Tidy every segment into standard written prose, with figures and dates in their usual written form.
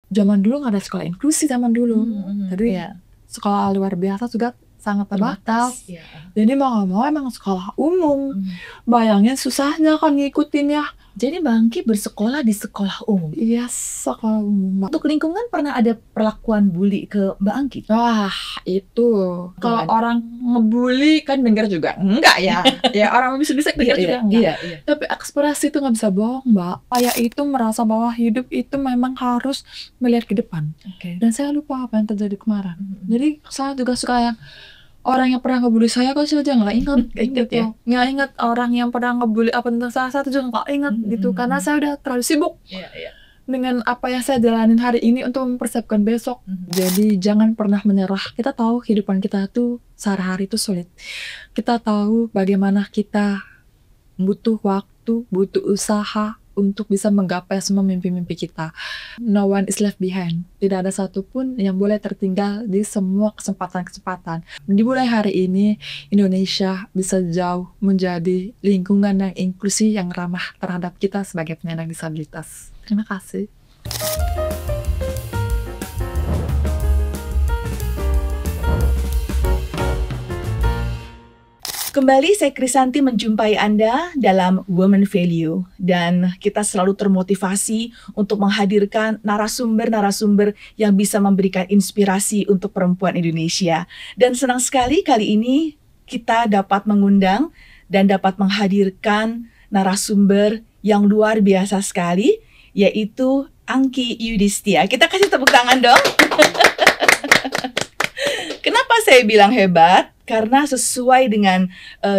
zaman dulu nggak ada sekolah inklusi zaman dulu. Jadi Iya. sekolah luar biasa juga sangat terbatas. Iya. Jadi mau nggak mau emang sekolah umum. Bayangin susahnya kan ngikutinnya. Jadi Mbak Angki bersekolah di sekolah umum. Iya, sekolah umum. Untuk lingkungan pernah ada perlakuan bully ke Mbak Angki? Wah, itu kalau Gimana? orang ngebully kan denger juga enggak ya. Ya orang bisik-bisik denger juga enggak. Iya. Tapi ekspresi itu nggak bisa bohong, Mbak. Saya itu merasa bahwa hidup itu memang harus melihat ke depan. Oke. Dan saya lupa apa yang terjadi kemarin. Jadi saya juga suka yang orang yang pernah ngebully saya kok saya aja nggak ingat Ingat gitu. ya? Nggak ingat orang yang pernah ngebully apa tentang saya tuh juga nggak ingat gitu. Karena saya udah terlalu sibuk Iya. dengan apa yang saya jalanin hari ini untuk mempersiapkan besok. Jadi jangan pernah menyerah. Kita tahu kehidupan kita tuh sehari-hari itu sulit. Kita tahu bagaimana kita butuh waktu, butuh usaha untuk bisa menggapai semua mimpi-mimpi kita. No one is left behind. Tidak ada satupun yang boleh tertinggal di semua kesempatan-kesempatan. Dimulai hari ini, Indonesia bisa jauh menjadi lingkungan yang inklusi, yang ramah terhadap kita sebagai penyandang disabilitas. Terima kasih. Kembali saya Krisanti menjumpai Anda dalam Women Value, dan kita selalu termotivasi untuk menghadirkan narasumber-narasumber yang bisa memberikan inspirasi untuk perempuan Indonesia. Dan senang sekali kali ini kita dapat mengundang dan dapat menghadirkan narasumber yang luar biasa sekali, yaitu Angki Yudhistia. Kita kasih tepuk tangan dong. Kenapa saya bilang hebat? Karena sesuai dengan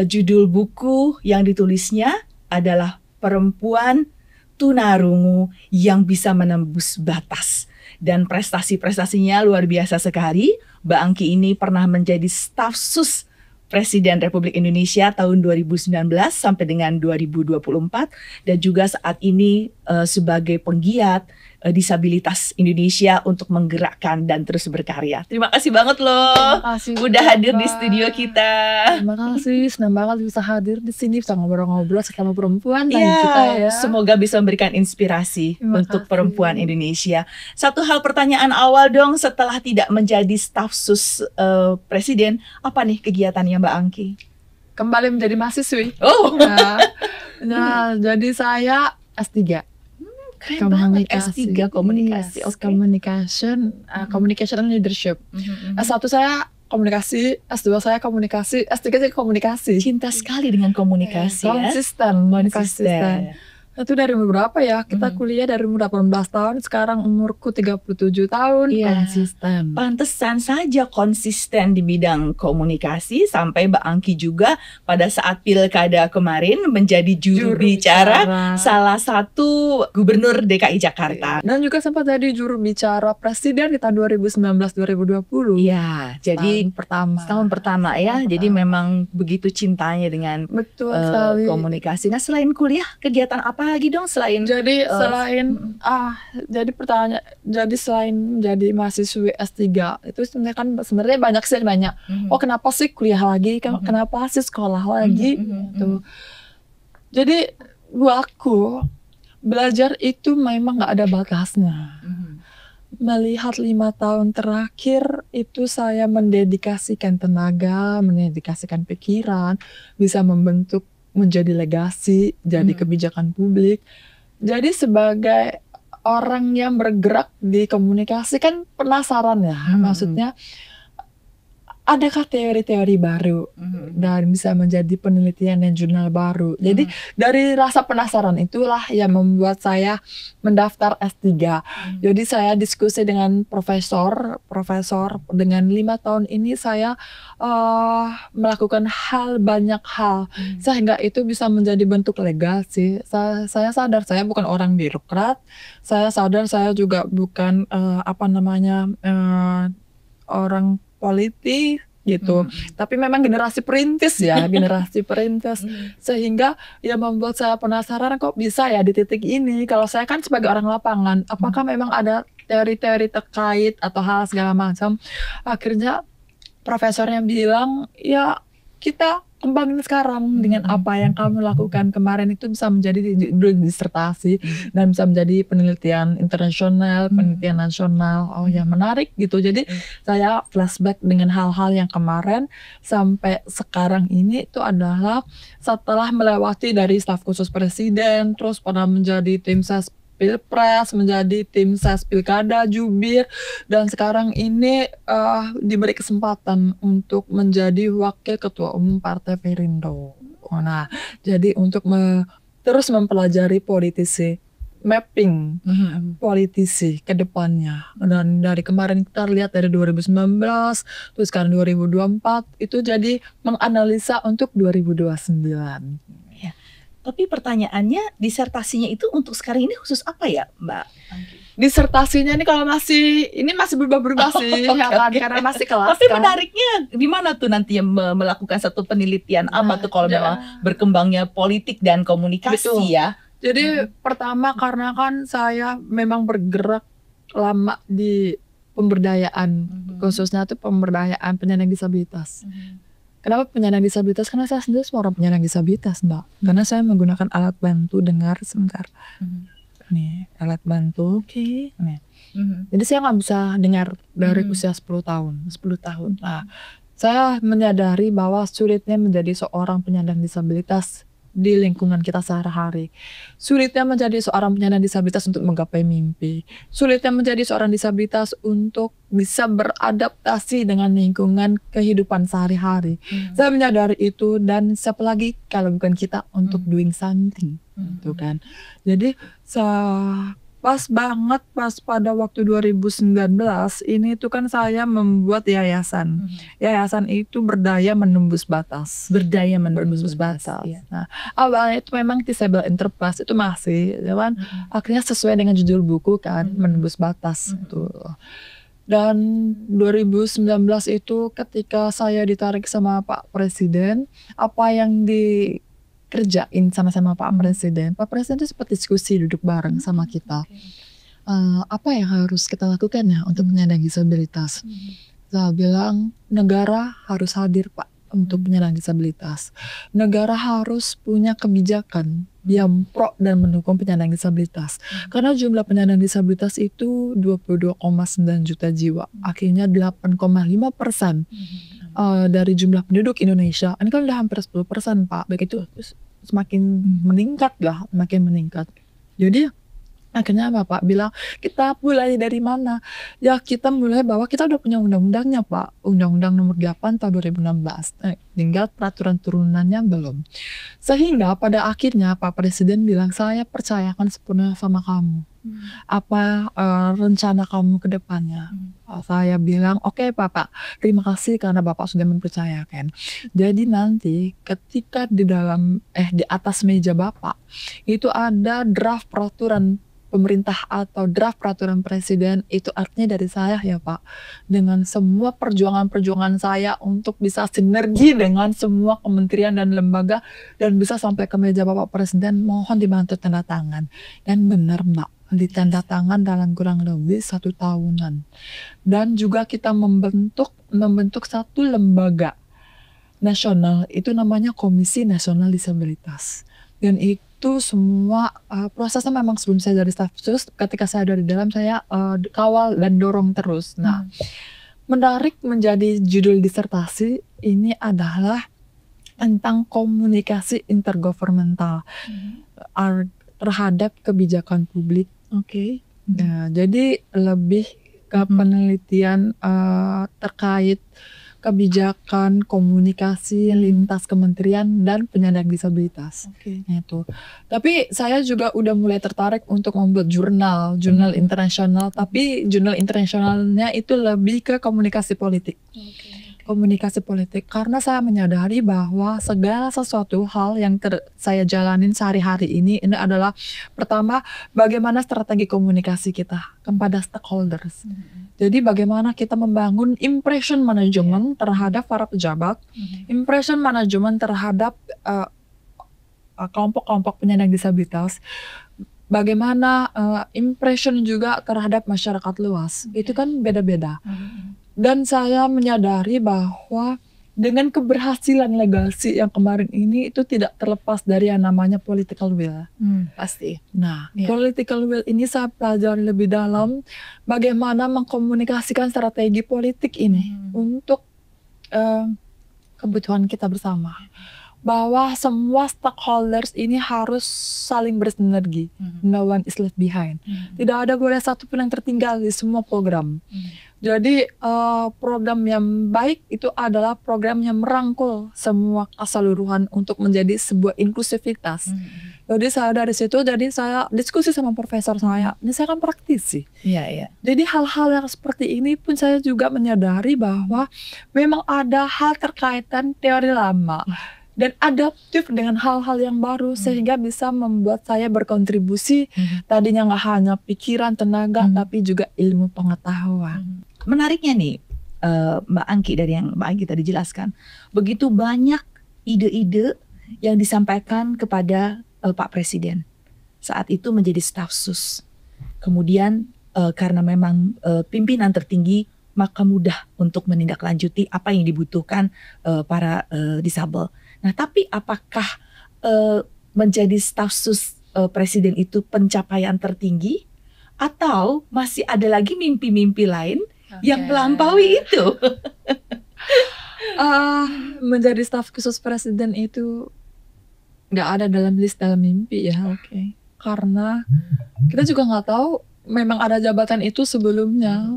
judul buku yang ditulisnya adalah Perempuan Tunarungu yang Bisa Menembus Batas. Dan prestasi-prestasinya luar biasa sekali. Mbak Angki ini pernah menjadi staf sus Presiden Republik Indonesia tahun 2019 sampai dengan 2024. Dan juga saat ini sebagai penggiat disabilitas Indonesia untuk menggerakkan dan terus berkarya. Terima kasih banget loh. Terima kasih Udah hadir di Mbak. studio kita. Terima kasih, senang banget bisa hadir di sini, bisa ngobrol-ngobrol sama perempuan dan Iya, kita ya. semoga bisa memberikan inspirasi Terima untuk kasih. perempuan Indonesia. Satu hal pertanyaan awal dong, setelah tidak menjadi staf sus presiden, apa nih kegiatannya Mbak Angki? Kembali menjadi mahasiswi. Oh, Nah, jadi saya S3. keren banget, S3 komunikasi. Yes, Oke. communication, communication and leadership. S1 saya komunikasi, S2 saya komunikasi, S3 saya komunikasi. Cinta sekali dengan komunikasi ya. Konsisten. Konsisten. Itu dari umur berapa ya? Kita Mhm. kuliah dari umur 18 tahun, sekarang umurku 37 tahun. Iya. Konsisten. Pantesan saja konsisten di bidang komunikasi, sampai Mbak Angki juga pada saat pilkada kemarin menjadi juru bicara salah satu gubernur DKI Jakarta. Dan juga sempat jadi juru bicara presiden di tahun 2019-2020. Iya, jadi tahun pertama ya. Tahun Jadi pertama. memang begitu cintanya dengan Betul sekali. komunikasi. Nah, selain kuliah, kegiatan apa lagi dong selain Jadi selain jadi mahasiswi S3 itu sebenarnya kan banyak sih banyak. Oh, kenapa sih kuliah lagi? Kenapa sih sekolah lagi? Gitu. Jadi buat aku belajar itu memang nggak ada batasnya. Melihat 5 tahun terakhir itu saya mendedikasikan tenaga, mendedikasikan pikiran, bisa membentuk menjadi legasi, jadi kebijakan publik. Jadi sebagai orang yang bergerak di komunikasi kan penasaran ya, maksudnya adakah teori-teori baru dan bisa menjadi penelitian dan jurnal baru. Jadi dari rasa penasaran itulah yang membuat saya mendaftar S3. Jadi saya diskusi dengan profesor dengan 5 tahun ini saya melakukan banyak hal sehingga itu bisa menjadi bentuk legasi. Saya sadar saya bukan orang birokrat. Saya sadar saya juga bukan orang politik gitu, tapi memang generasi perintis ya, sehingga ya membuat saya penasaran kok bisa ya di titik ini. Kalau saya kan sebagai orang lapangan, apakah memang ada teori-teori terkait atau hal segala macam. Akhirnya profesornya bilang ya kita kembangin sekarang dengan apa yang kamu lakukan kemarin itu bisa menjadi judul disertasi dan bisa menjadi penelitian internasional, penelitian nasional. Oh ya, menarik gitu. Jadi saya flashback dengan hal-hal yang kemarin sampai sekarang ini itu adalah setelah melewati dari staf khusus presiden, terus pernah menjadi tim ses Pilpres, menjadi tim ses Pilkada, Jubir, dan sekarang ini diberi kesempatan untuk menjadi Wakil Ketua Umum Partai Perindo. Nah, jadi untuk terus mempelajari politisi, mapping politisi ke depannya. Dan dari kemarin kita lihat dari 2019, terus sekarang 2024, itu jadi menganalisa untuk 2029. Tapi pertanyaannya, disertasinya itu untuk sekarang ini khusus apa ya, Mbak? Disertasinya ini kalau masih berubah-berubah sih, karena masih kelas. Tapi menariknya di mana tuh nanti melakukan satu penelitian apa tuh kalau memang berkembangnya politik dan komunikasi? Betul. Ya? Jadi pertama karena kan saya memang bergerak lama di pemberdayaan, khususnya tuh pemberdayaan penyandang disabilitas. Kenapa penyandang disabilitas? Karena saya sendiri seorang penyandang disabilitas, Mbak. Karena saya menggunakan alat bantu dengar sebentar. Nih, alat bantu. Oke. Jadi saya nggak bisa dengar dari usia 10 tahun. Nah, saya menyadari bahwa sulitnya menjadi seorang penyandang disabilitas di lingkungan kita sehari-hari. Sulitnya menjadi seorang penyandang disabilitas untuk menggapai mimpi. Sulitnya menjadi seorang disabilitas untuk bisa beradaptasi dengan lingkungan kehidupan sehari-hari. Saya menyadari itu, dan siapa lagi kalau bukan kita untuk doing something, gitu kan. Jadi pas banget pas pada waktu 2019 ini tuh kan saya membuat yayasan. Yayasan itu berdaya menembus batas. Berdaya menembus batas. Ya. Nah, awalnya itu memang disable enterprise itu masih, ya kan? Akhirnya sesuai dengan judul buku kan, menembus batas itu. Dan 2019 itu ketika saya ditarik sama Pak Presiden, apa yang kerjain sama-sama Pak Presiden. Pak Presiden itu seperti diskusi, duduk bareng sama kita. Apa yang harus kita lakukan ya untuk penyandang disabilitas? Saya bilang negara harus hadir Pak untuk penyandang disabilitas. Negara harus punya kebijakan yang pro dan mendukung penyandang disabilitas. Karena jumlah penyandang disabilitas itu 22,9 juta jiwa. Akhirnya 8,5% dari jumlah penduduk Indonesia. Ini kan udah hampir 10% Pak. Begitu semakin meningkat lah, makin meningkat. Jadi akhirnya Bapak bilang, kita mulai dari mana? Ya kita mulai bahwa kita udah punya undang-undangnya Pak. Undang-undang nomor 8 tahun 2016. Tinggal peraturan turunannya belum. Sehingga pada akhirnya Pak Presiden bilang, saya percayakan sepenuhnya sama kamu. Apa rencana kamu ke depannya? Saya bilang, oke Bapak, terima kasih karena Bapak sudah mempercayakan. Jadi nanti ketika di atas meja Bapak, itu ada draft peraturan pemerintah atau draft peraturan presiden, itu artinya dari saya ya Pak, dengan semua perjuangan saya untuk bisa sinergi dengan semua kementerian dan lembaga dan bisa sampai ke meja Bapak Presiden, mohon dibantu tanda tangan. Dan benar Mbak, ditanda tangan dalam kurang lebih 1 tahunan. Dan juga kita membentuk satu lembaga nasional, itu namanya Komisi Nasional Disabilitas. Dan itu semua prosesnya memang sebelum saya dari staf khusus, ketika saya dari dalam saya kawal dan dorong terus. Nah, menarik menjadi judul disertasi ini adalah tentang komunikasi intergovernmental terhadap kebijakan publik. Nah, jadi lebih ke penelitian terkait kebijakan komunikasi lintas kementerian dan penyandang disabilitas. Itu. Tapi saya juga udah mulai tertarik untuk membuat jurnal internasional, tapi jurnal internasionalnya itu lebih ke komunikasi politik. Komunikasi politik, karena saya menyadari bahwa segala sesuatu hal yang saya jalanin sehari-hari ini adalah pertama, bagaimana strategi komunikasi kita kepada stakeholders. Jadi bagaimana kita membangun impression management terhadap para pejabat, impression management terhadap kelompok-kelompok penyandang disabilitas, bagaimana impression juga terhadap masyarakat luas. Itu kan beda-beda. Dan saya menyadari bahwa dengan keberhasilan legasi yang kemarin ini itu tidak terlepas dari yang namanya political will. Pasti. Nah, Iya. political will ini saya pelajari lebih dalam bagaimana mengkomunikasikan strategi politik ini untuk kebutuhan kita bersama. Bahwa semua stakeholders ini harus saling bersinergi. No one is left behind. Tidak ada boleh satu pun yang tertinggal di semua program. Jadi program yang baik itu adalah program yang merangkul semua keseluruhan untuk menjadi sebuah inklusivitas. Jadi saya dari situ, jadi saya diskusi sama profesor saya. Ini saya kan praktisi. Iya. Jadi hal-hal yang seperti ini pun saya juga menyadari bahwa memang ada hal terkaitan teori lama dan adaptif dengan hal-hal yang baru sehingga bisa membuat saya berkontribusi tadinya nggak hanya pikiran, tenaga, tapi juga ilmu pengetahuan. Menariknya nih, Mbak Angki, dari yang Mbak Angki tadi jelaskan, begitu banyak ide-ide yang disampaikan kepada Pak Presiden saat itu menjadi staf sus. Kemudian karena memang pimpinan tertinggi, maka mudah untuk menindaklanjuti apa yang dibutuhkan para disabel. Nah, tapi apakah menjadi staf sus presiden itu pencapaian tertinggi, atau masih ada lagi mimpi-mimpi lain yang melampaui itu? Menjadi staf khusus presiden itu nggak ada dalam list dalam mimpi ya. Karena kita juga nggak tahu memang ada jabatan itu sebelumnya.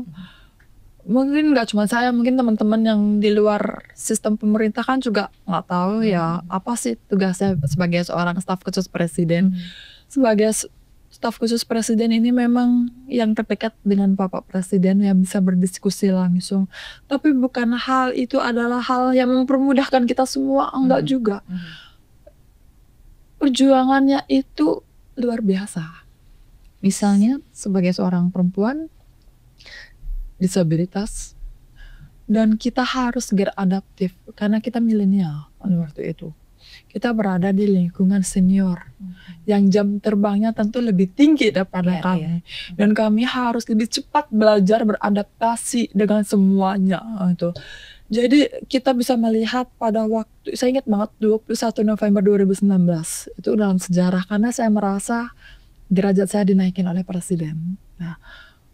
Mungkin nggak cuma saya, mungkin teman-teman yang di luar sistem pemerintah kan juga nggak tahu ya apa sih tugasnya sebagai seorang staf khusus presiden. Sebagai staf khusus presiden ini memang yang terdekat dengan Bapak Presiden, yang bisa berdiskusi langsung. Tapi bukan hal itu adalah hal yang mempermudahkan kita semua, enggak juga. Perjuangannya itu luar biasa. Misalnya sebagai seorang perempuan disabilitas, dan kita harus segera adaptif karena kita milenial pada waktu itu. Kita berada di lingkungan senior yang jam terbangnya tentu lebih tinggi daripada kami. Dan kami harus lebih cepat belajar beradaptasi dengan semuanya itu. Jadi kita bisa melihat pada waktu, saya ingat banget 21 November 2019 itu dalam sejarah, karena saya merasa derajat saya dinaikin oleh Presiden. Nah,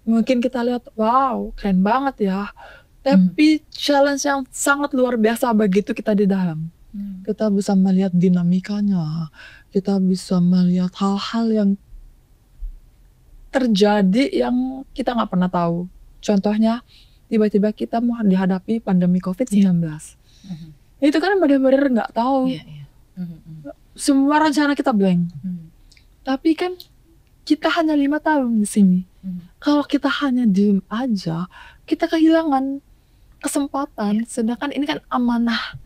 mungkin kita lihat, wow, keren banget ya. Tapi challenge yang sangat luar biasa begitu kita di dalam. Kita bisa melihat dinamikanya, kita bisa melihat hal-hal yang terjadi yang kita nggak pernah tahu. Contohnya, tiba-tiba kita mau dihadapi pandemi COVID-19. Itu kan benar-benar nggak tahu. Semua rencana kita blank. Tapi kan kita hanya 5 tahun di sini. Kalau kita hanya diem aja, kita kehilangan kesempatan. Sedangkan ini kan amanah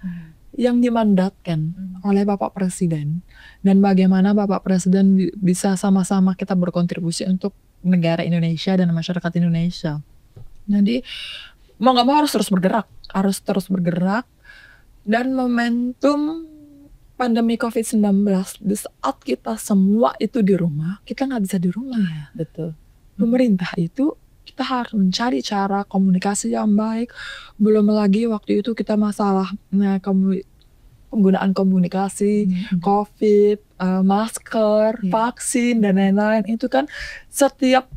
yang dimandatkan oleh Bapak Presiden. Dan bagaimana Bapak Presiden bisa sama-sama kita berkontribusi untuk negara Indonesia dan masyarakat Indonesia. Jadi mau gak mau harus terus bergerak. Dan momentum pandemi COVID-19 di saat kita semua itu di rumah, kita gak bisa di rumah ya. Betul. Pemerintah itu kita harus mencari cara komunikasi yang baik. Belum lagi waktu itu kita masalah penggunaan komunikasi, COVID, masker, vaksin dan lain-lain. Itu kan setiap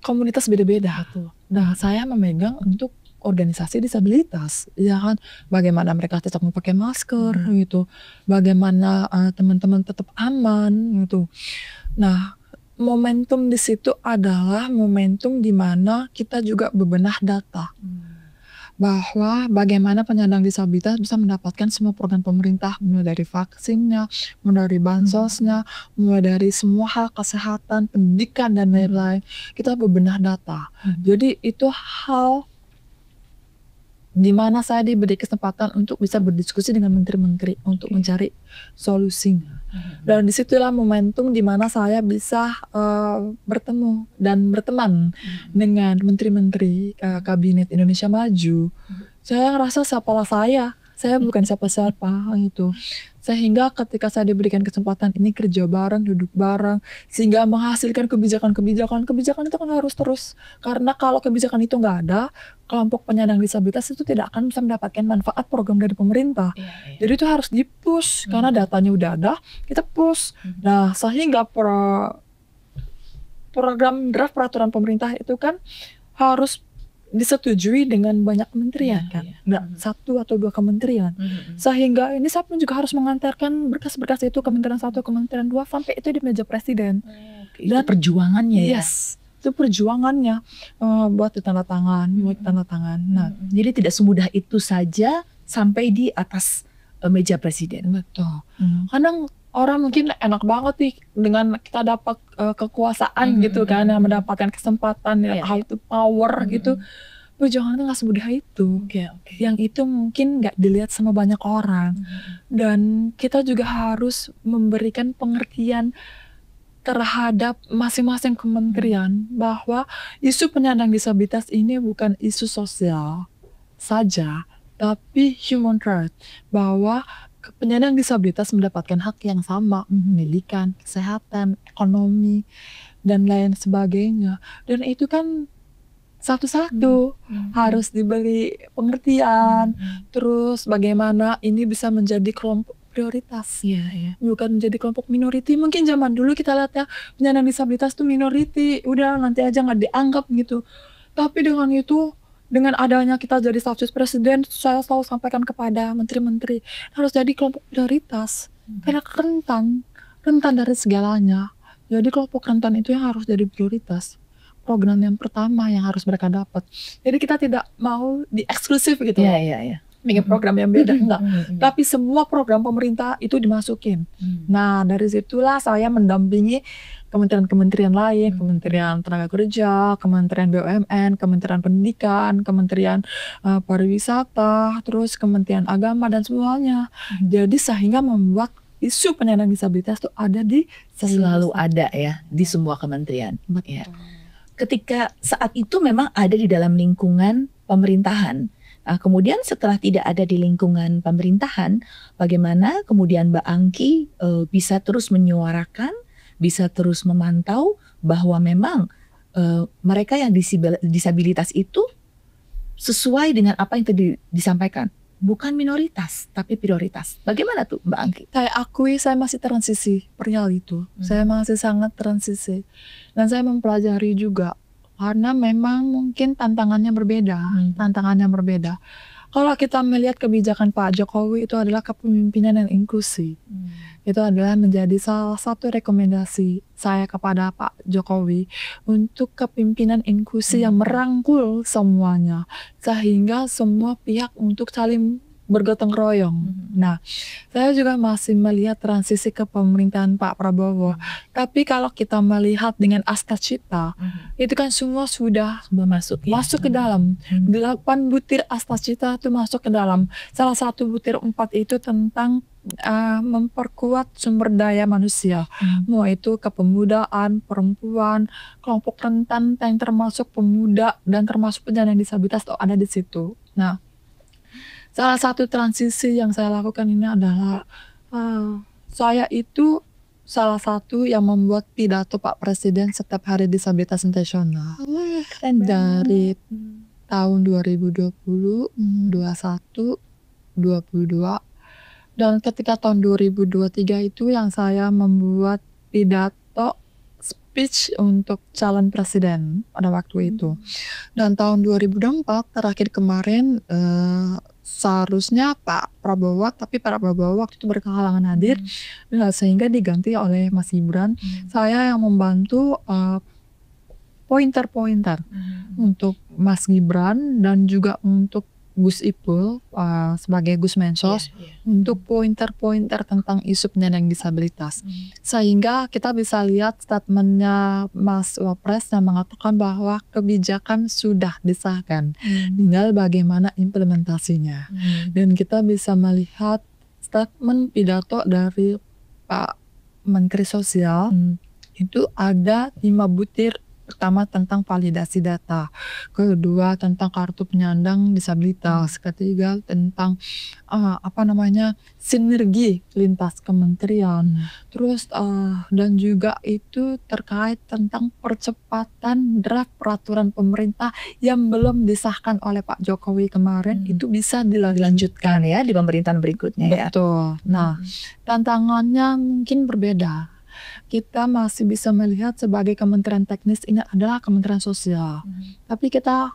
komunitas beda-beda. Nah, saya memegang untuk organisasi disabilitas, ya kan, bagaimana mereka tetap memakai masker gitu, bagaimana teman-teman tetap aman gitu. Nah, momentum di situ adalah momentum di mana kita juga bebenah data bahwa bagaimana penyandang disabilitas bisa mendapatkan semua program pemerintah, mulai dari vaksinnya, mulai dari bansosnya, mulai dari semua hal kesehatan, pendidikan dan lain-lain. Kita bebenah data. Jadi itu hal di mana saya diberi kesempatan untuk bisa berdiskusi dengan menteri-menteri untuk mencari solusinya. Dan disitulah momentum di mana saya bisa bertemu dan berteman dengan menteri-menteri kabinet Indonesia Maju. Saya ngerasa siapalah saya bukan siapa-siapa gitu. Sehingga ketika saya diberikan kesempatan ini kerja bareng, duduk bareng, sehingga menghasilkan kebijakan itu kan harus terus. Karena kalau kebijakan itu nggak ada, kelompok penyandang disabilitas itu tidak akan bisa mendapatkan manfaat program dari pemerintah. Jadi itu harus di-push, karena datanya udah ada, kita push. Nah, sehingga program draft peraturan pemerintah itu kan harus disetujui dengan banyak kementerian kan, nggak 1 atau 2 kementerian. Sehingga ini saya pun juga harus mengantarkan berkas-berkas itu kementerian 1, kementerian 2 sampai itu di meja presiden. Dan itu perjuangannya ya. Yes, itu perjuangannya buat tanda tangan. Nah, jadi tidak semudah itu saja sampai di atas meja presiden. Betul. Kadang orang mungkin enak banget nih dengan kita dapat kekuasaan gitu kan, mendapatkan kesempatan, hal itu power gitu. Perjuangan itu nggak semudah itu. Yang itu mungkin nggak dilihat sama banyak orang. Dan kita juga harus memberikan pengertian terhadap masing-masing kementerian bahwa isu penyandang disabilitas ini bukan isu sosial saja, tapi human right, bahwa penyandang disabilitas mendapatkan hak yang sama, pendidikan, kesehatan, ekonomi, dan lain sebagainya. Dan itu kan satu-satu harus diberi pengertian. Terus bagaimana ini bisa menjadi kelompok prioritas, bukan menjadi kelompok minoriti. Mungkin zaman dulu kita lihat ya, penyandang disabilitas itu minoriti, udah nanti aja nggak dianggap gitu. Tapi dengan itu, dengan adanya kita jadi stafsus presiden, saya selalu sampaikan kepada menteri-menteri harus jadi kelompok prioritas, karena rentan dari segalanya. Jadi kelompok rentan itu yang harus jadi prioritas, program yang pertama yang harus mereka dapat. Jadi kita tidak mau eksklusif gitu, bikin program yang beda, enggak. Tapi semua program pemerintah itu dimasukin. Nah, dari situlah saya mendampingi kementerian-kementerian lain, Kementerian Tenaga Kerja, Kementerian BUMN, Kementerian Pendidikan, Kementerian Pariwisata, terus Kementerian Agama dan semuanya. Jadi sehingga membuat isu penyandang disabilitas itu ada selalu ada ya di semua kementerian. Ya. Ketika saat itu memang ada di dalam lingkungan pemerintahan. Kemudian setelah tidak ada di lingkungan pemerintahan, bagaimana kemudian Mbak Angki bisa terus menyuarakan, bisa terus memantau bahwa memang mereka yang disabilitas itu sesuai dengan apa yang tadi disampaikan, bukan minoritas tapi prioritas. Bagaimana tuh Mbak Angki? Saya akui saya masih transisi perihal itu. Saya masih sangat transisi dan saya mempelajari juga karena memang mungkin tantangannya berbeda. Kalau kita melihat kebijakan Pak Jokowi itu adalah kepemimpinan yang inklusi. Itu adalah menjadi salah satu rekomendasi saya kepada Pak Jokowi untuk kepemimpinan inklusi yang merangkul semuanya. Sehingga semua pihak untuk saling bergotong royong. Nah, saya juga masih melihat transisi ke pemerintahan Pak Prabowo. Tapi kalau kita melihat dengan Asta Cita, itu kan semua sudah masuk ke dalam. 8 butir Asta Cita itu masuk ke dalam. Salah satu butir 4 itu tentang memperkuat sumber daya manusia. Mau itu kepemudaan, perempuan, kelompok rentan yang termasuk pemuda dan termasuk penyandang disabilitas itu ada di situ. Nah, salah satu transisi yang saya lakukan ini adalah saya itu salah satu yang membuat pidato Pak Presiden setiap Hari Disabilitas Nasional dari tahun 2020, 21, 22, dan ketika tahun 2023 itu yang saya membuat pidato speech untuk calon presiden pada waktu itu. Dan tahun 2024 terakhir kemarin seharusnya Pak Prabowo, tapi Pak Prabowo waktu itu berkehalangan hadir, sehingga diganti oleh Mas Gibran. Saya yang membantu pointer-pointer untuk Mas Gibran dan juga untuk Gus Ipul sebagai Gus Mensos untuk pointer-pointer tentang isu penyandang disabilitas. Sehingga kita bisa lihat statementnya Mas Wapres yang mengatakan bahwa kebijakan sudah disahkan, tinggal bagaimana implementasinya. Dan kita bisa melihat statement pidato dari Pak Menteri Sosial itu ada 5 butir Pertama tentang validasi data, kedua tentang kartu penyandang disabilitas, ketiga tentang sinergi lintas kementerian, terus dan juga itu terkait tentang percepatan draft peraturan pemerintah yang belum disahkan oleh Pak Jokowi kemarin itu bisa dilanjutkan ya di pemerintahan berikutnya ya. Betul. Nah, tantangannya mungkin berbeda. Kita masih bisa melihat sebagai kementerian teknis ini adalah kementerian sosial. Tapi kita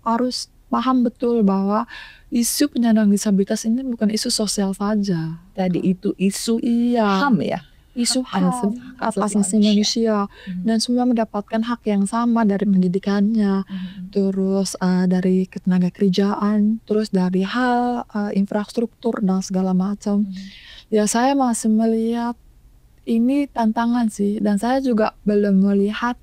harus paham betul bahwa isu penyandang disabilitas ini bukan isu sosial saja. Tadi itu isu HAM ya? Isu HAM, hak asasi manusia. Dan semua mendapatkan hak yang sama dari pendidikannya, terus dari ketenaga kerjaan, terus dari hal infrastruktur dan segala macam. Ya saya masih melihat ini tantangan sih, dan saya juga belum melihat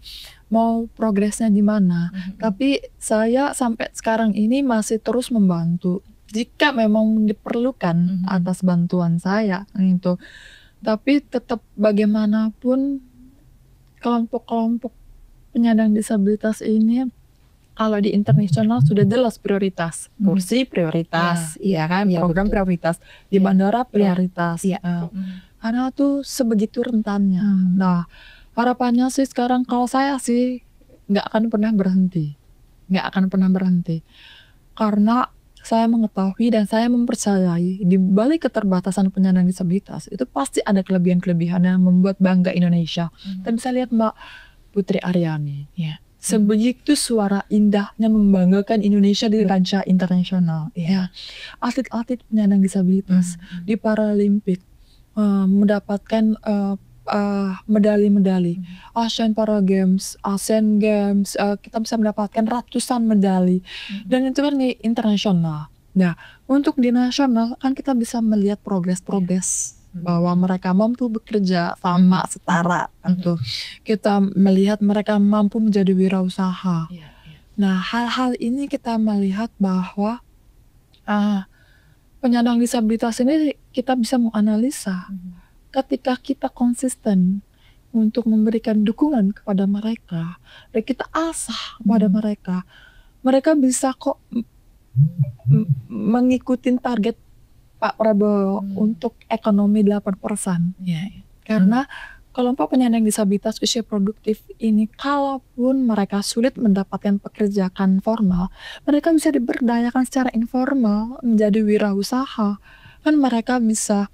mau progresnya di mana. Tapi saya sampai sekarang ini masih terus membantu jika memang diperlukan atas bantuan saya itu. Tapi tetap bagaimanapun kelompok-kelompok penyandang disabilitas ini kalau di internasional sudah jelas prioritas, kursi prioritas, iya kan, program prioritas, di bandara prioritas. Karena tuh sebegitu rentannya. Nah, harapannya sih sekarang kalau saya sih nggak akan pernah berhenti. Karena saya mengetahui dan saya mempercayai di balik keterbatasan penyandang disabilitas itu pasti ada kelebihan-kelebihan yang membuat bangga Indonesia. Dan bisa lihat Mbak Putri Aryani, sebegitu suara indahnya membanggakan Indonesia di kancah internasional. Atlet-atlet penyandang disabilitas di Paralimpik mendapatkan medali-medali, Asian Para Games, Asian Games, kita bisa mendapatkan ratusan medali, dan itu kan di internasional. Nah, untuk di nasional kan kita bisa melihat progres bahwa mereka mampu bekerja sama setara, kita melihat mereka mampu menjadi wirausaha. Nah, hal-hal ini kita melihat bahwa penyandang disabilitas ini kita bisa menganalisa ketika kita konsisten untuk memberikan dukungan kepada mereka dan kita asah kepada mereka bisa kok mengikuti target Pak Prabowo untuk ekonomi 8%. Karena kelompok penyandang disabilitas usia produktif ini kalaupun mereka sulit mendapatkan pekerjaan formal, mereka bisa diberdayakan secara informal menjadi wirausaha. Kan mereka bisa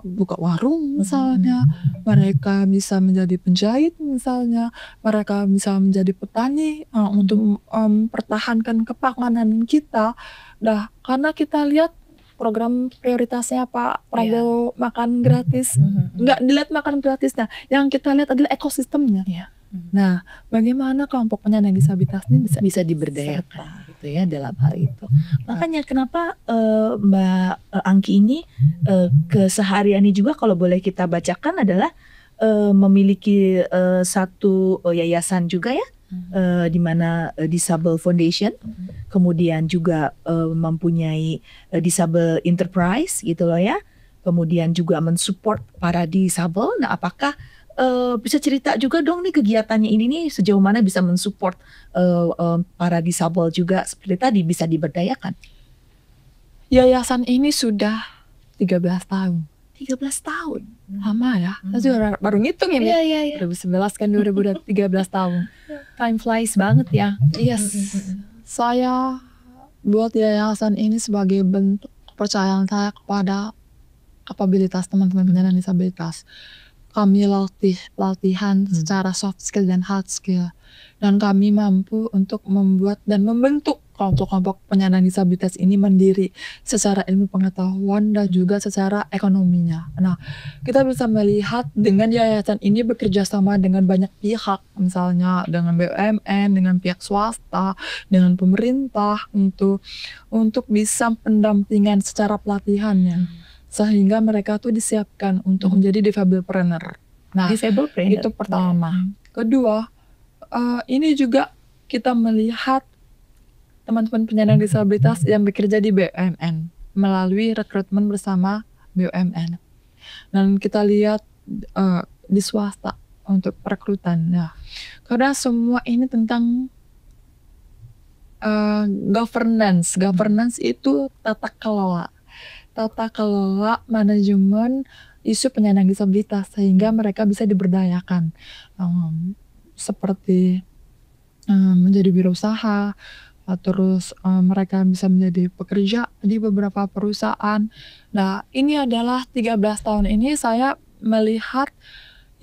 buka warung misalnya, mereka bisa menjadi penjahit misalnya, mereka bisa menjadi petani untuk mempertahankan kepanganan kita. Nah, karena kita lihat program prioritasnya Pak Prabowo makan gratis, nggak dilihat makan gratisnya, yang kita lihat adalah ekosistemnya. Nah, bagaimana kelompok penyandang disabilitas ini bisa diberdayakan gitu ya dalam hal itu. Makanya kenapa Mbak Angki ini kesehariannya juga kalau boleh kita bacakan adalah memiliki satu yayasan juga ya, di mana Disable Foundation, kemudian juga mempunyai Disable Enterprise gitu loh ya, kemudian juga mensupport para disable. Nah, apakah bisa cerita juga dong nih kegiatannya ini nih sejauh mana bisa mensupport para disable juga seperti tadi bisa diberdayakan? Yayasan ini sudah 13 tahun. 13 tahun? Lama ya, saya juga baru ngitung ini. 2011 kan 2013 tahun. Time flies banget ya. Yes. Saya buat yayasan ini sebagai bentuk kepercayaan saya kepada kapabilitas teman-teman penyandang disabilitas. Kami latihan secara soft skill dan hard skill, dan kami mampu untuk membuat dan membentuk kelompok-kelompok penyandang disabilitas ini mandiri secara ilmu pengetahuan dan juga secara ekonominya. Nah, kita bisa melihat dengan yayasan ini bekerja sama dengan banyak pihak, misalnya dengan BUMN, dengan pihak swasta, dengan pemerintah untuk bisa pendampingan secara pelatihannya. Sehingga mereka tuh disiapkan untuk menjadi disablepreneur. Nah, itu pertama. Kedua, ini juga kita melihat teman-teman penyandang disabilitas yang bekerja di BUMN melalui rekrutmen bersama BUMN. Dan kita lihat di swasta untuk perekrutan. Nah, karena semua ini tentang governance. Governance itu tata kelola manajemen isu penyandang disabilitas sehingga mereka bisa diberdayakan, seperti menjadi wirausaha, terus mereka bisa menjadi pekerja di beberapa perusahaan. Nah, ini adalah 13 tahun ini saya melihat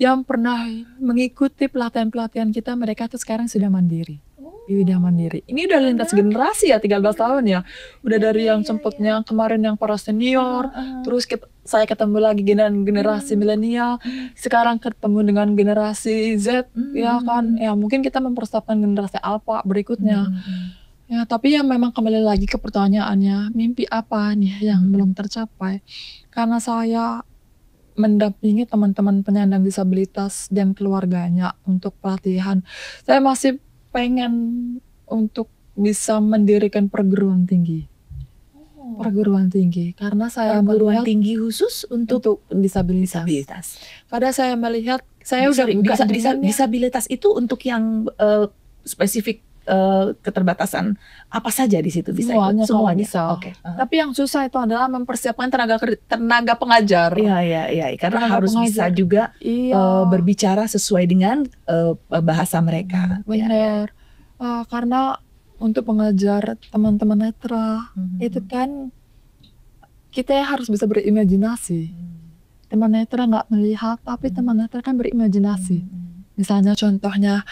yang pernah mengikuti pelatihan-pelatihan kita, mereka tuh sekarang sudah mandiri. Udah mandiri. Ini udah lintas generasi ya, 13 tahun ya. Udah dari yang sempatnya kemarin yang para senior, terus saya ketemu lagi dengan generasi milenial, sekarang ketemu dengan generasi Z, ya kan. Ya mungkin kita mempersiapkan generasi alpha berikutnya. Ya, tapi ya memang kembali lagi ke pertanyaannya, mimpi apa nih yang belum tercapai? Karena saya mendampingi teman-teman penyandang disabilitas dan keluarganya untuk pelatihan, saya masih pengen untuk bisa mendirikan perguruan tinggi. Perguruan tinggi, karena saya perguruan melihat tinggi khusus untuk disabilitas. Pada saya melihat, saya udah buka disabilitas itu untuk yang spesifik keterbatasan apa saja di situ bisa semuanya bisa. Okay. Tapi yang susah itu adalah mempersiapkan tenaga pengajar. Iya, karena tenaga harus pengajar. Bisa juga berbicara sesuai dengan bahasa mereka. Benar. Karena untuk mengajar teman-teman netra itu kan kita harus bisa berimajinasi. Teman netra nggak melihat, tapi teman netra kan berimajinasi. Misalnya contohnya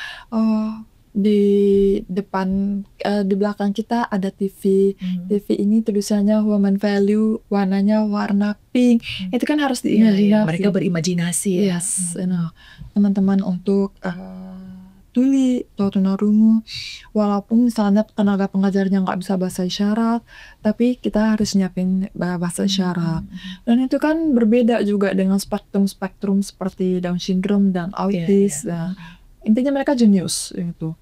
di depan, di belakang kita ada TV. TV ini tulisannya woman value, warnanya warna pink. Itu kan harus diimajinasi. Mereka berimajinasi. Yes, teman-teman untuk tuli atau tunarungu, walaupun misalnya tenaga pengajarnya nggak bisa bahasa isyarat, tapi kita harus nyiapin bahasa isyarat. Dan itu kan berbeda juga dengan spektrum seperti Down syndrome dan autis. Intinya mereka jenius itu.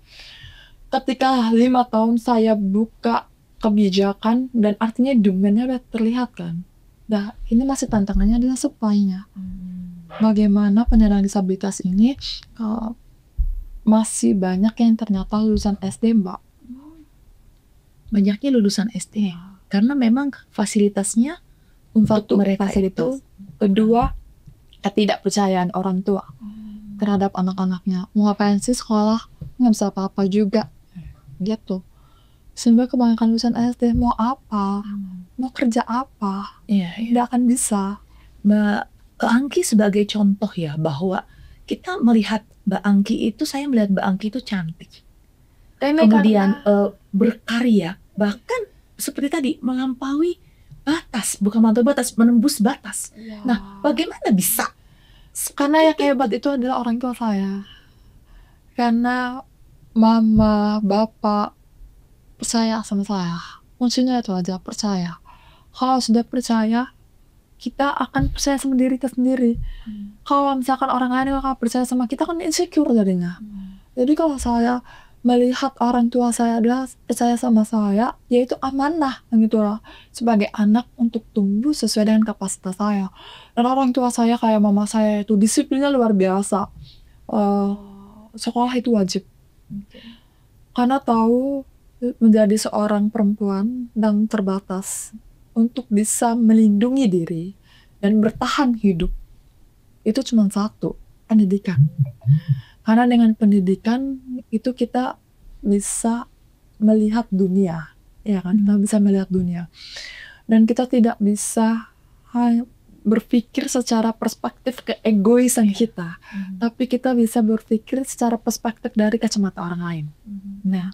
Ketika 5 tahun saya buka kebijakan, dan artinya demand-nya udah terlihat kan. Nah, ini masih tantangannya adalah supply-nya. Bagaimana penyandang disabilitas ini masih banyak yang ternyata lulusan SD, Mbak. Banyaknya lulusan SD. Karena memang fasilitasnya untuk mereka itu. Kedua, ketidakpercayaan orang tua terhadap anak-anaknya. Mau ngapain sih sekolah? Nggak bisa apa-apa juga. Gitu. Sehingga kebanyakan lulusan SD mau apa? Mau kerja apa? Nggak akan bisa. Mbak Angki sebagai contoh ya, bahwa kita melihat Mbak Angki itu, saya melihat Mbak Angki itu cantik. Kemudian berkarya. Bahkan seperti tadi, melampaui batas. Bukan melampaui batas, menembus batas. Nah, bagaimana bisa? Karena yang hebat itu adalah orang tua saya. Karena mama, bapak percaya sama saya. Kuncinya itu aja, percaya. Kalau sudah percaya, kita akan percaya sama diri kita sendiri. Kalau misalkan orang lain gak percaya sama kita, kan insecure jadinya. Jadi kalau saya melihat orang tua saya adalah percaya sama saya, yaitu amanah gitu lah, sebagai anak untuk tumbuh sesuai dengan kapasitas saya. Dan orang tua saya kayak mama saya itu disiplinnya luar biasa. Sekolah itu wajib. Karena tahu menjadi seorang perempuan dan terbatas untuk bisa melindungi diri dan bertahan hidup, itu cuma satu, pendidikan. Karena dengan pendidikan itu kita bisa melihat dunia, ya kan? Kita bisa melihat dunia, dan kita tidak bisa berpikir secara perspektif keegoisan kita, tapi kita bisa berpikir secara perspektif dari kacamata orang lain. Nah,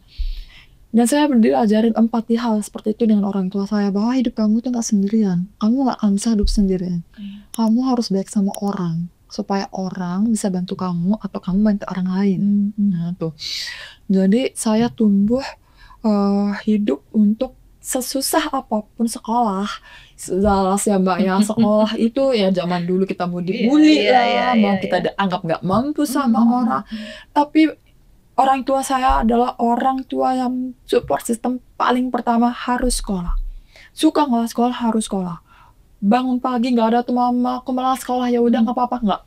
dan saya diajarin empati hal seperti itu dengan orang tua saya, bahwa hidup kamu tuh gak sendirian, kamu gak akan bisa hidup sendirian, kamu harus baik sama orang supaya orang bisa bantu kamu atau kamu bantu orang lain. Nah tuh, jadi saya tumbuh hidup untuk sesusah apapun sekolah. Jelas ya Mbak ya, sekolah itu ya zaman dulu kita mau dibully mau kita dianggap gak mampu sama orang, tapi orang tua saya adalah orang tua yang support system paling pertama, harus sekolah. Suka nggak sekolah, harus sekolah. Bangun pagi nggak ada tuh mama, aku malas sekolah, ya udah nggak apa-apa, nggak.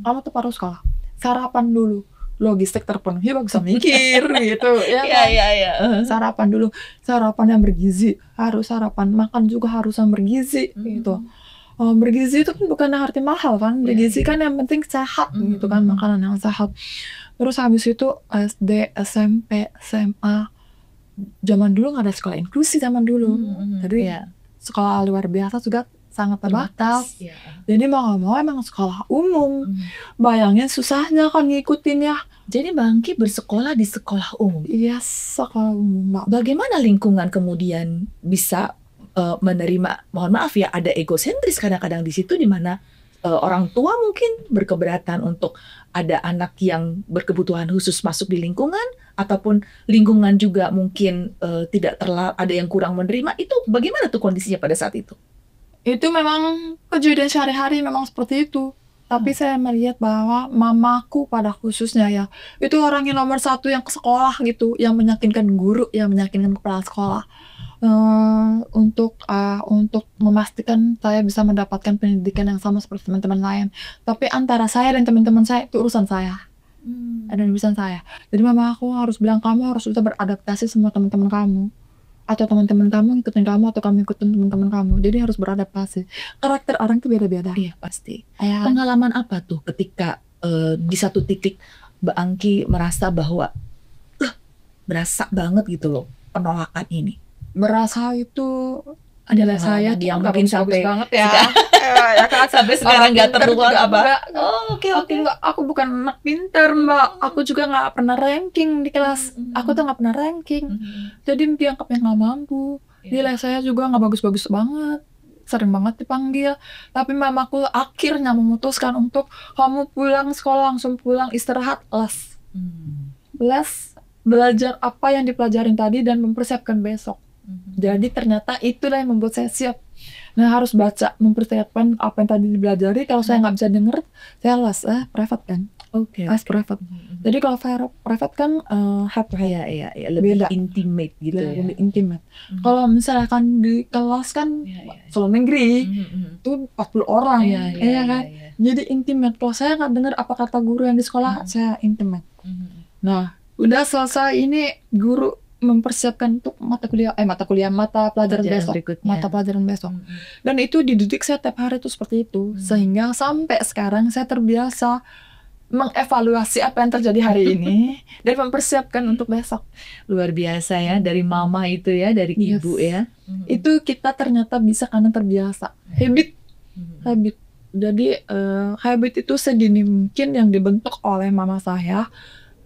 Kamu tuh harus sekolah. sarapan dulu, logistik terpenuhi baru bisa mikir gitu ya Iya, kan? iya, iya. Sarapan dulu, sarapan yang bergizi, harus sarapan, makan juga harus yang bergizi gitu. Bergizi itu kan bukan arti mahal kan, bergizi kan yang penting sehat gitu kan, makanan yang sehat. Terus habis itu SD, SMP, SMA, zaman dulu nggak ada sekolah inklusi zaman dulu, jadi sekolah luar biasa juga sangat terbatas. Iya. Jadi mau nggak mau emang sekolah umum. Bayangin susahnya kan ngikutinnya. Jadi Mbak Angki bersekolah di sekolah umum. Iya, sekolah umum, Mbak. Bagaimana lingkungan kemudian bisa menerima, mohon maaf ya, ada egosentris kadang-kadang di situ, di mana orang tua mungkin berkeberatan untuk ada anak yang berkebutuhan khusus masuk di lingkungan, ataupun lingkungan juga mungkin tidak ada yang kurang menerima. Itu bagaimana tuh kondisinya pada saat itu? Itu memang kejadian sehari-hari memang seperti itu. Tapi saya melihat bahwa mamaku pada khususnya ya, itu orang yang nomor satu yang ke sekolah gitu, yang meyakinkan guru, yang meyakinkan kepala sekolah. Untuk memastikan saya bisa mendapatkan pendidikan yang sama seperti teman-teman lain. Tapi antara saya dan teman-teman saya itu urusan saya. Ada urusan saya. Jadi mama aku harus bilang, kamu harus bisa beradaptasi sama teman-teman kamu, atau teman-teman kamu ngikutin kamu, atau kamu ngikutin teman-teman kamu. Jadi harus beradaptasi. Karakter orang itu beda-beda. Iya, pasti. Ya. Pengalaman apa tuh ketika di satu titik Mbak Angki merasa bahwa berasa banget gitu loh penolakan ini? Berasa itu Adalah saya yang mungkin sampai banget ya. ya kan, sampai sekarang nggak terluar apa? Oke. Aku bukan anak pinter, Mbak. Aku juga nggak pernah ranking di kelas. Aku tuh nggak pernah ranking. Jadi dianggapnya nggak mampu. Nilai saya juga nggak bagus-bagus banget. Sering banget dipanggil. Tapi mamaku akhirnya memutuskan untuk, kamu pulang sekolah, langsung pulang, istirahat, les, belajar apa yang dipelajarin tadi dan mempersiapkan besok. Jadi ternyata itulah yang membuat saya siap. Nah, harus baca, mempersiapkan apa yang tadi dipelajari. Kalau saya nggak bisa denger, saya les private kan. Les private. Jadi kalau private kan lebih beda. intimate gitu ya. Lebih intimate. Kalau misalkan di kelas kan sekolah negeri itu 40 orang, ya kan. Jadi intimate. Kalau saya nggak dengar apa kata guru yang di sekolah, saya intimate. Nah, udah selesai ini, guru mempersiapkan untuk mata pelajaran besok. Dan itu dididik saya tiap hari itu seperti itu. Sehingga sampai sekarang saya terbiasa mengevaluasi apa yang terjadi hari ini dan mempersiapkan untuk besok. Luar biasa ya, dari mama itu ya, dari ibu ya. Itu kita ternyata bisa karena terbiasa. Habit. Jadi habit itu sedini mungkin yang dibentuk oleh mama saya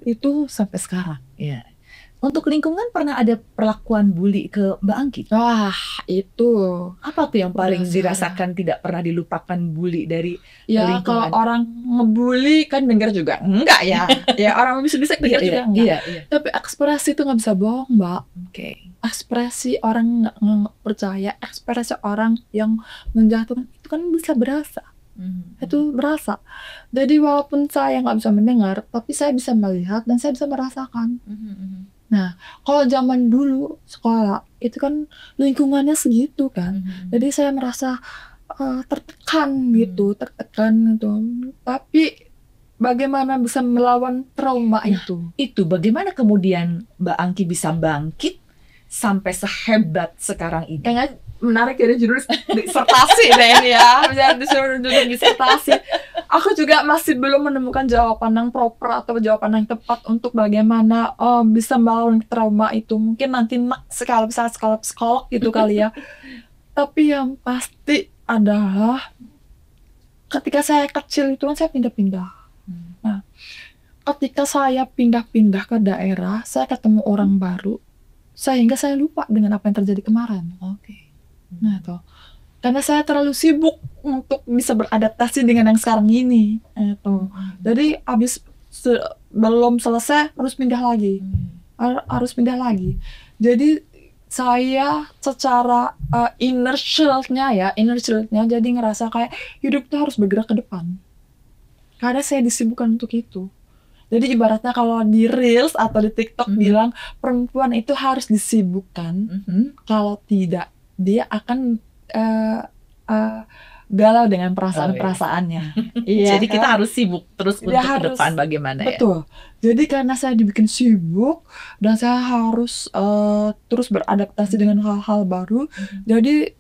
itu sampai sekarang. Ya. Untuk lingkungan pernah ada perlakuan bully ke Mbak Angki? Wah, itu apa tuh yang paling dirasakan tidak pernah dilupakan bully dari lingkungan? Kalau orang ngebully kan dengar juga enggak ya. Ya orang bisa dengar juga enggak. Tapi ekspresi itu nggak bisa bohong, Mbak. Ekspresi orang nggak percaya, ekspresi orang yang menjatuhkan itu kan bisa berasa. Itu berasa. Jadi walaupun saya nggak bisa mendengar, tapi saya bisa melihat dan saya bisa merasakan. Nah, kalau zaman dulu sekolah itu kan lingkungannya segitu kan, jadi saya merasa tertekan gitu. Tapi bagaimana bisa melawan trauma itu? Itu bagaimana kemudian Mbak Angki bisa bangkit sampai sehebat sekarang ini? Kayaknya menarik ya, judul disertasi deh ini ya, bisa disuruh judul disertasi. Aku juga masih belum menemukan jawaban yang proper atau jawaban yang tepat untuk bagaimana bisa melawan trauma itu. Mungkin nanti skala psikolog gitu kali ya. Tapi yang pasti adalah ketika saya kecil itu kan saya pindah-pindah. Nah, ketika saya pindah-pindah ke daerah, saya ketemu orang baru, sehingga saya lupa dengan apa yang terjadi kemarin. Nah, tuh. Karena saya terlalu sibuk untuk bisa beradaptasi dengan yang sekarang ini. Jadi belum selesai harus pindah lagi. Jadi saya secara inner shield-nya jadi ngerasa kayak hidup tuh harus bergerak ke depan. Karena saya disibukkan untuk itu. Jadi ibaratnya kalau di Reels atau di TikTok bilang perempuan itu harus disibukkan. Kalau tidak, dia akan galau dengan perasaan-perasaannya. Iya, Jadi kita harus sibuk terus Dia untuk ke harus, depan bagaimana ya. betul. Jadi karena saya dibikin sibuk dan saya harus terus beradaptasi dengan hal-hal baru. Jadi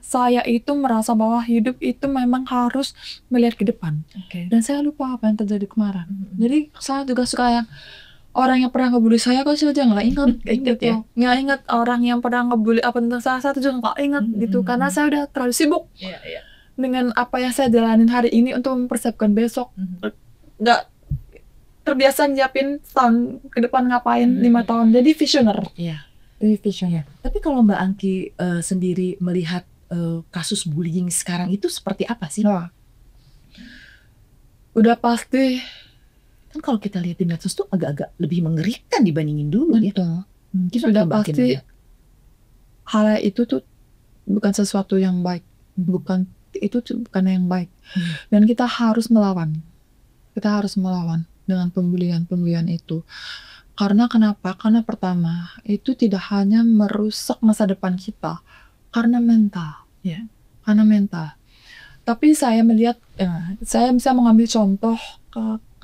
saya itu merasa bahwa hidup itu memang harus melihat ke depan. Dan saya lupa apa yang terjadi kemarin. Jadi saya juga suka yang orang yang pernah ngebully saya kok saya juga nggak ingat Ingat gitu. Nggak ingat orang yang pernah ngebully apa tentang saya tuh juga nggak ingat gitu. Karena saya udah terlalu sibuk dengan apa yang saya jalanin hari ini untuk mempersiapkan besok. Nggak terbiasa nyiapin tahun ke depan ngapain 5 tahun. Jadi visioner. Jadi visioner. Tapi kalau Mbak Angki sendiri melihat kasus bullying sekarang itu seperti apa sih? Nah, udah pasti Kan kalau kita lihat di medsos tuh agak-agak lebih mengerikan dibandingin dulu ya. Sudah pasti hal itu tuh bukan sesuatu yang baik. Itu bukan yang baik. Dan kita harus melawan. Kita harus melawan dengan pembulian itu. Karena kenapa? Karena pertama, itu tidak hanya merusak masa depan kita, karena mental. Karena mental. Tapi saya melihat, saya bisa mengambil contoh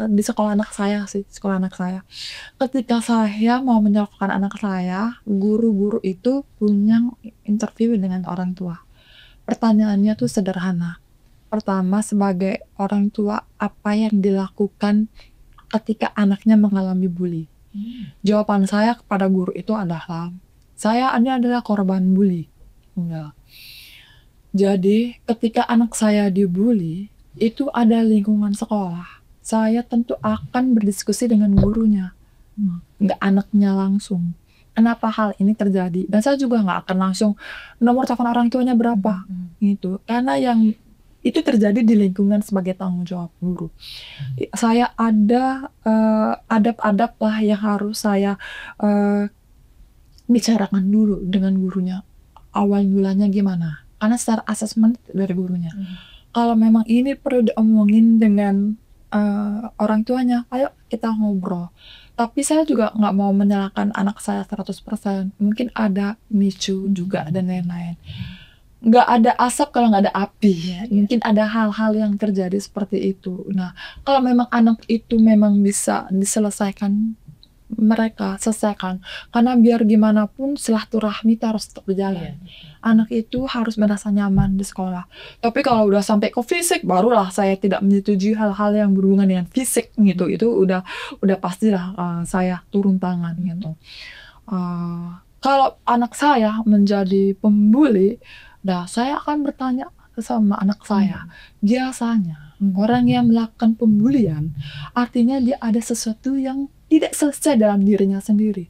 di sekolah anak saya sih, sekolah anak saya. Ketika saya mau menyalahkan anak saya, guru-guru itu punya interview dengan orang tua. Pertanyaannya tuh sederhana. Pertama, sebagai orang tua, apa yang dilakukan ketika anaknya mengalami bully? Jawaban saya kepada guru itu adalah, saya adalah korban bully. Jadi, ketika anak saya dibully, itu ada lingkungan sekolah. Saya tentu akan berdiskusi dengan gurunya, nggak anaknya langsung. Kenapa hal ini terjadi? Dan saya juga nggak akan langsung nomor telepon orang tuanya berapa, gitu. Karena yang itu terjadi di lingkungan sebagai tanggung jawab guru. Saya ada adab-adab lah yang harus saya bicarakan dulu dengan gurunya. Awal mulanya gimana? Karena secara asesmen dari gurunya. Kalau memang ini perlu diomongin dengan orang tuanya, ayo kita ngobrol. Tapi saya juga nggak mau menyalahkan anak saya 100%. Mungkin ada micu juga dan lain-lain. Nggak ada asap kalau nggak ada api. Mungkin ada hal-hal yang terjadi seperti itu. Nah, kalau memang anak itu memang bisa diselesaikan, mereka selesaikan. Karena biar gimana pun silaturahmi harus tetap berjalan. Anak itu harus merasa nyaman di sekolah. Tapi kalau udah sampai ke fisik, barulah saya tidak menyetujui hal-hal yang berhubungan dengan fisik gitu. Itu udah pastilah saya turun tangan gitu. Kalau anak saya menjadi pembuli, saya akan bertanya sama anak saya. Biasanya orang yang melakukan pembulian, artinya dia ada sesuatu yang tidak selesai dalam dirinya sendiri.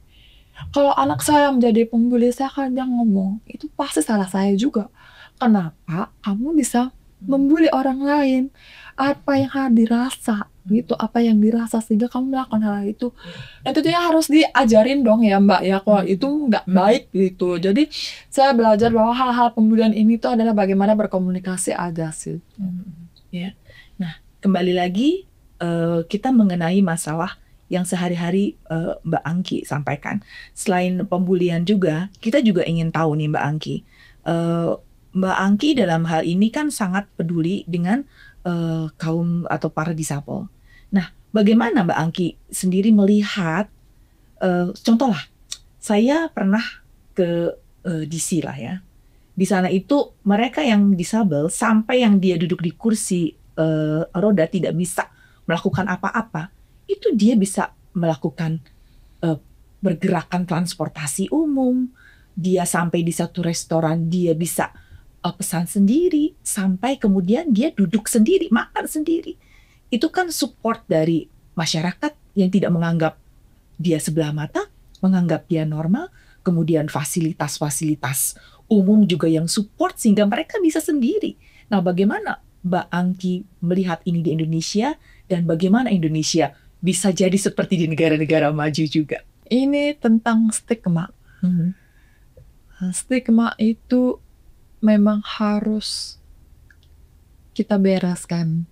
Kalau anak saya menjadi pembuli, saya akan ngomong, itu pasti salah saya juga. Kenapa kamu bisa membuli orang lain? Apa yang harus dirasa gitu, apa yang dirasa sehingga kamu melakukan hal itu. Dan tentunya harus diajarin dong ya Mbak ya, kalau itu nggak baik gitu. Jadi saya belajar bahwa hal-hal pembulian ini tuh adalah bagaimana berkomunikasi aja sih. Nah, kembali lagi kita mengenai masalah yang sehari-hari Mbak Angki sampaikan. Selain pembulian juga, kita juga ingin tahu nih Mbak Angki. Mbak Angki dalam hal ini kan sangat peduli dengan kaum atau para disabel. Nah, bagaimana Mbak Angki sendiri melihat, contoh lah, saya pernah ke DC lah ya. Di sana itu mereka yang disabel sampai yang dia duduk di kursi roda tidak bisa melakukan apa-apa, itu dia bisa melakukan pergerakan transportasi umum. Dia sampai di satu restoran dia bisa pesan sendiri, sampai kemudian dia duduk sendiri, makan sendiri. Itu kan support dari masyarakat yang tidak menganggap dia sebelah mata, menganggap dia normal. Kemudian fasilitas-fasilitas umum juga yang support sehingga mereka bisa sendiri. Nah, bagaimana Mbak Angki melihat ini di Indonesia, dan bagaimana Indonesia bisa jadi seperti di negara-negara maju juga? Ini tentang stigma. Stigma itu memang harus kita bereskan.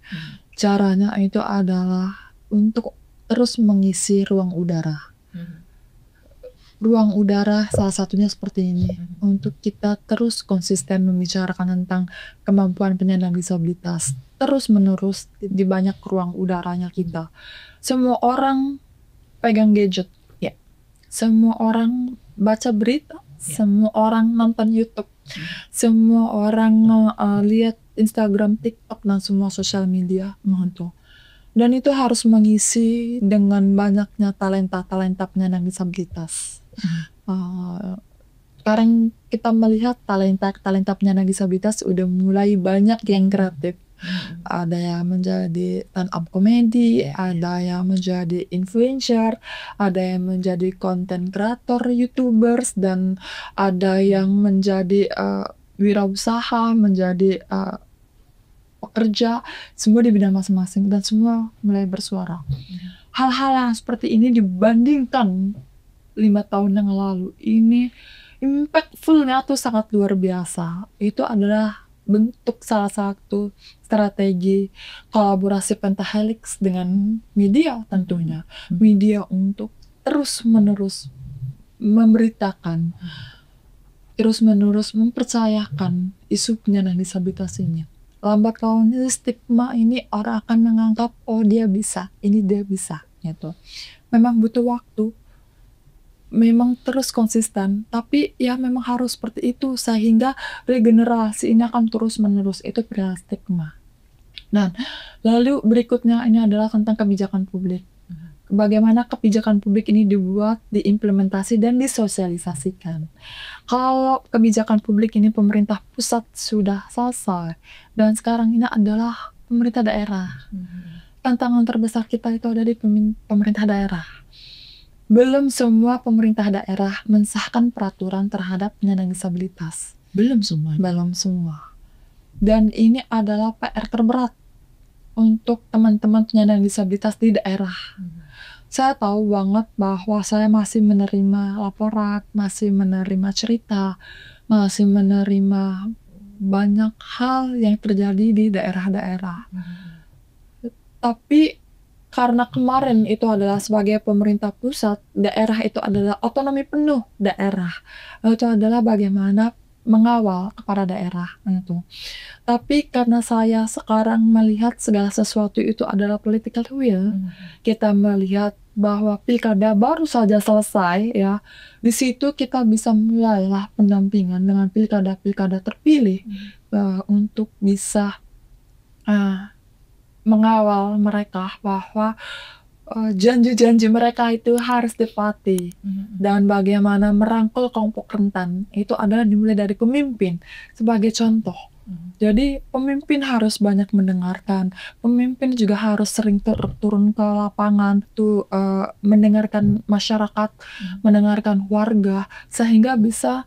Caranya itu adalah untuk terus mengisi ruang udara. ruang udara salah satunya seperti ini, untuk kita terus konsisten membicarakan tentang kemampuan penyandang disabilitas terus menerus di banyak ruang udaranya kita. Semua orang pegang gadget, Ya. semua orang baca berita, semua orang nonton YouTube, semua orang lihat Instagram, TikTok, dan semua sosial media gitu. Dan itu harus mengisi dengan banyaknya talenta-talenta penyandang disabilitas. Sekarang kita melihat talenta penyandang disabilitas udah mulai banyak yang kreatif. Ada yang menjadi stand-up komedi, ada yang menjadi influencer, ada yang menjadi content creator, YouTubers, dan ada yang menjadi wirausaha, menjadi pekerja, semua di bidang masing-masing, dan semua mulai bersuara. Hal-hal yang seperti ini dibandingkan 5 tahun yang lalu, ini impactfulnya tuh sangat luar biasa. Itu adalah bentuk salah satu strategi kolaborasi Pentahelix dengan media tentunya. Media untuk terus-menerus memberitakan, terus-menerus mempercayakan isu penyandang disabilitas ini. Lambat laun stigma ini orang akan menganggap, oh dia bisa, ini dia bisa gitu. Memang butuh waktu, memang terus konsisten, tapi ya memang harus seperti itu sehingga regenerasi ini akan terus menerus. Itu perihal stigma. Dan lalu berikutnya ini adalah tentang kebijakan publik. Bagaimana kebijakan publik ini dibuat, diimplementasi, dan disosialisasikan. Kalau kebijakan publik ini pemerintah pusat sudah selesai, dan sekarang ini adalah pemerintah daerah. Tantangan terbesar kita itu ada di pemerintah daerah. Belum semua pemerintah daerah mensahkan peraturan terhadap penyandang disabilitas. Belum semua. Belum semua. Dan ini adalah PR terberat untuk teman-teman penyandang disabilitas di daerah. Saya tahu banget bahwa saya masih menerima laporan, masih menerima cerita, masih menerima banyak hal yang terjadi di daerah-daerah. Tapi karena kemarin itu adalah sebagai pemerintah pusat, daerah itu adalah otonomi penuh daerah. Itu adalah bagaimana mengawal kepada daerah itu. Tapi karena saya sekarang melihat segala sesuatu itu adalah political will, kita melihat bahwa pilkada baru saja selesai ya, di situ kita bisa mulailah pendampingan dengan pilkada-pilkada terpilih untuk bisa mengawal mereka bahwa janji-janji mereka itu harus dipati. Dan bagaimana merangkul kelompok rentan itu adalah dimulai dari pemimpin sebagai contoh. Jadi pemimpin harus banyak mendengarkan, pemimpin juga harus sering turun ke lapangan tuh, mendengarkan masyarakat, mendengarkan warga, sehingga bisa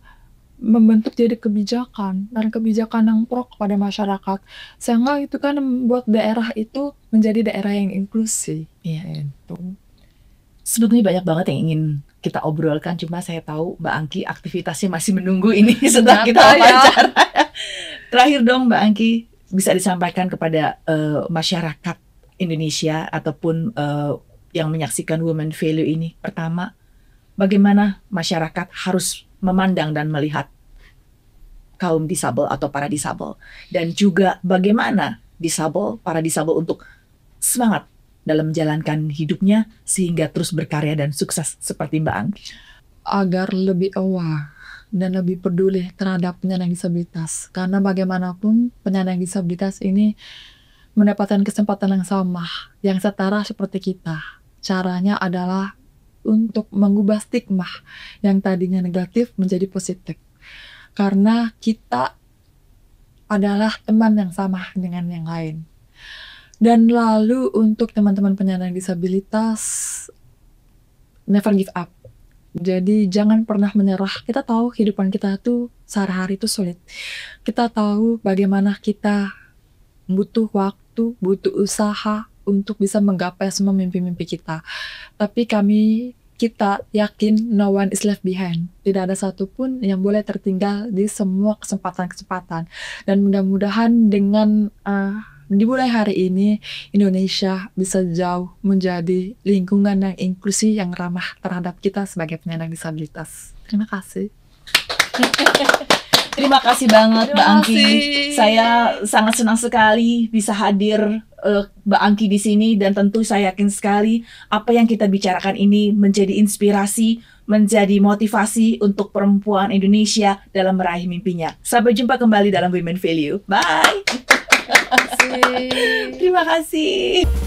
membentuk jadi kebijakan, dan kebijakan yang pro kepada masyarakat, sehingga itu kan membuat daerah itu menjadi daerah yang inklusif. Iya. Sebetulnya banyak banget yang ingin kita obrolkan, cuma saya tahu Mbak Angki aktivitasnya masih menunggu ini setelah kita wawancara. Terakhir dong Mbak Angki, bisa disampaikan kepada masyarakat Indonesia ataupun yang menyaksikan Women Value ini. Pertama, bagaimana masyarakat harus memandang dan melihat kaum disabel atau para disabel, dan juga bagaimana para disabel untuk semangat dalam menjalankan hidupnya sehingga terus berkarya dan sukses seperti Mbak Angki. Agar lebih aware dan lebih peduli terhadap penyandang disabilitas, karena bagaimanapun penyandang disabilitas ini mendapatkan kesempatan yang sama, yang setara seperti kita. Caranya adalah untuk mengubah stigma yang tadinya negatif menjadi positif, karena kita adalah teman yang sama dengan yang lain. Dan lalu untuk teman-teman penyandang disabilitas, never give up. Jadi jangan pernah menyerah. Kita tahu kehidupan kita tuh sehari-hari itu sulit. Kita tahu bagaimana kita butuh waktu, butuh usaha untuk bisa menggapai semua mimpi-mimpi kita. Tapi kita yakin no one is left behind. Tidak ada satupun yang boleh tertinggal di semua kesempatan-kesempatan. Dan mudah-mudahan dengan dimulai hari ini Indonesia bisa jauh menjadi lingkungan yang inklusi, yang ramah terhadap kita sebagai penyandang disabilitas. Terima kasih. Terima kasih banget Terima Mbak Angki. kasih. Saya sangat senang sekali bisa hadir Mbak Angki di sini, dan tentu saya yakin sekali apa yang kita bicarakan ini menjadi inspirasi, menjadi motivasi untuk perempuan Indonesia dalam meraih mimpinya. Sampai jumpa kembali dalam Women Value. Bye. Terima kasih. Terima kasih.